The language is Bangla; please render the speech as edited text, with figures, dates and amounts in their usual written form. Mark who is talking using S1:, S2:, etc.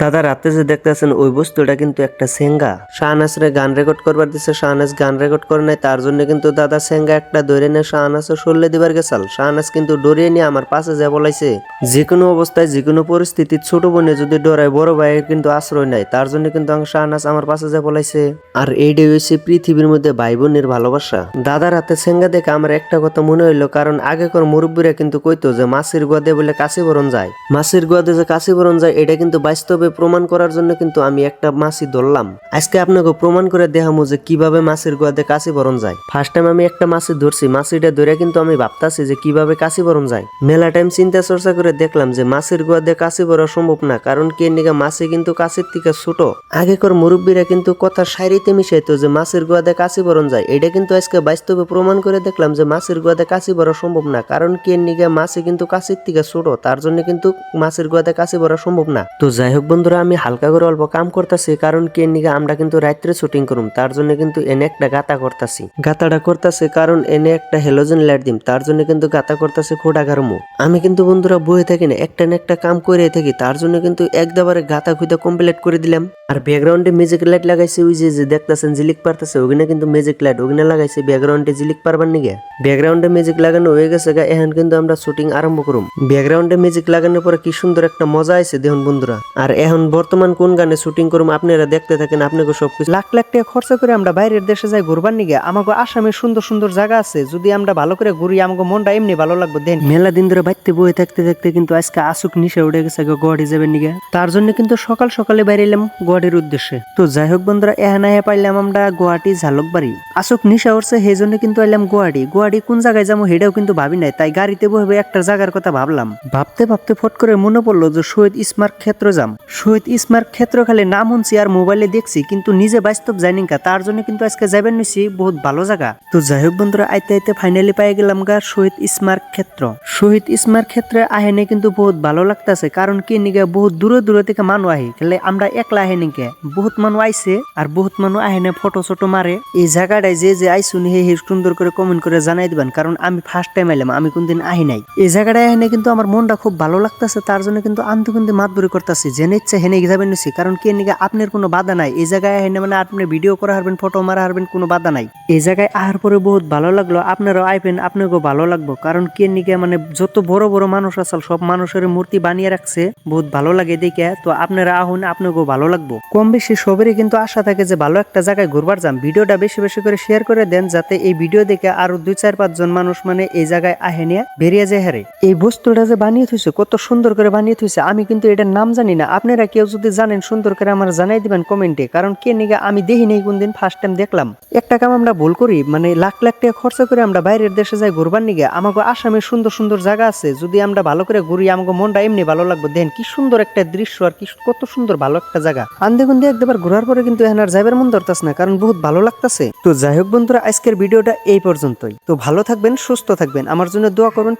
S1: দাদা রাতে যে দেখতেছেন ওই বস্তুটা কিন্তু একটা সেঙ্গা। শাহনাজরে গান রেকর্ড করবার দিচ্ছে, শাহনাজ গান রেকর্ড করে নাই, তার জন্য কিন্তু দাদা সেঙ্গা একটা ধরে নিয়ে শাহনাজও সরলে দিবার গেছাল। শাহনাজ কিন্তু ডরিয়ে নিয়ে আমার পাশে যা বলাইছে, যে কোনো অবস্থায় যে কোনো পরিস্থিতি ছোট বোনে যদি ডরায় বড় ভাইয়ের কিন্তু আশ্রয় নাই, তার জন্য কিন্তু শাহনাজ আমার পাশে যা বলাইছে। আর এইটাই হচ্ছে পৃথিবীর মধ্যে ভাই বোনের ভালোবাসা। দাদার হাতে সেঙ্গা দেখে আমার একটা কথা মনে হইলো, কারণ আগেকার মুরব্বীরা কিন্তু কইতো যে মাছের গোয়াদে বলে কাশি বরণ যায়, মাছের গোয়াদে যে কাশি বরণ যায় এটা কিন্তু বাস্তবে প্রমাণ করার জন্য কিন্তু আমি একটা মাছই ধরলাম। আজকে আপনাকে প্রমাণ করে দেখামু যে কিভাবে মাছের গোয়াদে কাশি বরণ যায়। ফার্স্ট টাইম আমি একটা মাছই ধরছি, মাছিটা ধরে কিন্তু আমি ভাবতাছি যে কিভাবে কাশি বরণ যায়। মেলা টাইম চিন্তা চর্চা করে দেখলাম যে মাছের গোয়াদে কাশি বরা সম্ভব না, কারণ কে নিকা মাছি কিন্তু কাছের থেকে ছোট। আগেকার মুরব্বীরা কিন্তু কথা সাইরিতে মিশাইতো যে মাছের গোয়াদে কাশি বরণ যায়, এটা কিন্তু আজকে বাস্তবে প্রমাণ করে দেখলাম যে মাছের গোয়াদে কাশি বরা সম্ভব না, কারণ কে নিকা মাছি কিন্তু কাছের থেকে ছোট, তার জন্য কিন্তু মাছের গোয়াদে কাশি বরা সম্ভব না। তো যাই হোক বন্ধুরা, আমি হালকা করে অল্প কাম করতেছি, কারণ কে নিকা আমরা কিন্তু রাত্রে শুটিং করুম, তার জন্য কিন্তু এনে একটা গাতা করতেছি। গাতাটা করতেছে কারণ এনে একটা হেলোজেন লাইট দিম, তার জন্য কিন্তু গাতা করতেছে খোটা গারমু। আমি কিন্তু বন্ধুরা বয়ে থাকি না, একটা না একটা কাম করে থাকি, তার জন্য কিন্তু একবারে গাতা খুঁজে কমপ্লিট করে দিলাম। আর ব্যাকগ্রাউন্ডে মিউজিক লাইট লাগাইছে, ওই যে দেখতেছেন জিলিক পারতেছে, ওখানে কিন্তু মিউজিক লাইট ওখানে লাগাইছে ব্যাকগ্রাউন্ডে জিলিক পারবার নিগে। ব্যাকগ্রাউন্ডে মিউজিক লাগানো হয়ে গেছে, এখন কিন্তু আমরা শুটিং আরম্ভ করুম। ব্যাকগ্রাউন্ডে মিউজিক লাগানোর পরে কি সুন্দর একটা মজা আছে দেখুন বন্ধুরা। আর এখন বর্তমান কোন গানে শুটিং করুম আপনারা দেখতে থাকেন, আপনাকে সবকিছু। লাখ লাখ টাকা খরচা করে আমরা বাইরের দেশে যাই ঘুরবার নিগে, আমাকে আসামের সুন্দর সুন্দর জায়গা আছে, যদি আমরা ভালো করে ঘুরি আমাকে মনটা এমনি ভালো লাগবে। দেন মেলা দিন ধরে বাইতে বয়ে থাকতে থাকতে কিন্তু আজকে আসুক নিশে উঠে গেছে গুয়াহাটি যাবেন নিগে, তার জন্য কিন্তু সকাল সকালে বাইরে এলাম গুয়াহাটির উদ্দেশ্যে। তো যাই হোক বন্ধুরা, এখানে পাইলাম আমরা গুয়াহাটি ঝালকবাড়ি। আসুক নিশা উঠছে সেই জন্য কিন্তু এলাম গুয়াহাটি। গুয়াহাটি কোন জায়গায় যাবো সেটাও কিন্তু ভাবি নাই, তাই গাড়িতে বসে একটা জায়গার কথা ভাবলাম। ভাবতে ভাবতে ফট করে মনে পড়লো যে শহীদ স্মারক ক্ষেত্র যাম। শহীদ স্মারক ক্ষেত্র খালি নাম শুনছি আর মোবাইলে দেখছি, কিন্তু নিজে বাস্তব যাইনি কা, তার জন্য কিন্তু আজকে যাবেন নিছি বহুত ভালো জায়গা। তো যাই হোক বন্ধুরা, আইতে আইতে ফাইনালি পাই গেলাম গা শহীদ স্মারক ক্ষেত্র। শহীদ স্মারক ক্ষেত্রে আহেনে কিন্তু বহুত ভালো লাগতেছে, কারণ কি নিগে বহুত দূরে দূরে থেকে মানুষ আহি, খেলে আমরা একলা আহে নিকে বহুত মানুষ আইছে, আর বহুত মানুষ আহেনে ফটো ছোটো মারে। এই জায়গাটায় যে যে আইসুন হে সুন্দর করে কমেন্ট করে জানাই দিবেন, কারণ আমি ফার্স্ট টাইম আইলাম, আমি কোনদিন আহি নাই। এই জায়গাটায় আহেনে কিন্তু আমার মনটা খুব ভালো লাগতেছে, তার জন্য কিন্তু আনতে কিন্তু মাতবরি করতেছি, জেনে ইচ্ছে হেনে যাবেন নিছি, কারণ কি নিগে আপনার কোনো বাধা নাই। এই জায়গায় আহেনে মানে আপনি ভিডিও করা হারবেন, ফটো মারা হারবেন, কোনো বাধা নাই। এই জায়গায় আহার পরে বহুত ভালো লাগলো, আপনারাও আইবেন, আপনাকেও ভালো লাগবো, কারণ কি নিগে মানে যত বড় বড় মানুষ আসল সব মানুষের মূর্তি বানিয়ে রাখছে, বহুত ভালো লাগে দেখে। তো আপনারা আহুন, আপনাকেও ভালো লাগবো। কম বেশি সবেরই কিন্তু আশা থাকে যে ভালো একটা জায়গায় ঘুরবার যাম। ভিডিওটা বেশি বেশি করে শেয়ার করে দেন, যাতে এই ভিডিও দেখে আরো 2-4-5 জন মানুষ মানে এই জায়গায় আহে নিয়ে বেরিয়ে যায় হারে। এই বস্তুটা যে বানিয়ে থুইছে, কত সুন্দর করে বানিয়ে থুইছে, আমি কিন্তু এটার নাম জানি না। আপনারা কেউ যদি জানেন সুন্দর করে আমার জানাই দিবেন কমেন্টে, কারণ কে নিগে আমি দেখি নেই কোনদিন, ফার্স্ট টাইম দেখলাম। একটা কাম আমরা ভুল করি, মানে লাখ লাখ টাকা খরচা করে আমরা বাইরের দেশে যাই ঘুরবার নিগে, আমাকে আসামের সুন্দর সুন্দর জায়গা আছে, যদি আমরা ভালো করে ঘুরি আমাকে মনটা এমনি ভালো লাগবে। দেন কি সুন্দর একটা দৃশ্য, আর কি কত সুন্দর ভালো একটা জায়গা। আন্দে গুন্দে একবার ঘোরার পরে কিন্তু এখন আর যাইবার মন ধরতাছ না, কারণ বহুত ভালো লাগতেছে। তো যাই হোক বন্ধুরা, আজকের ভিডিওটা এই পর্যন্তই। তো ভালো থাকবেন, সুস্থ থাকবেন, আমার জন্য দোয়া করুন।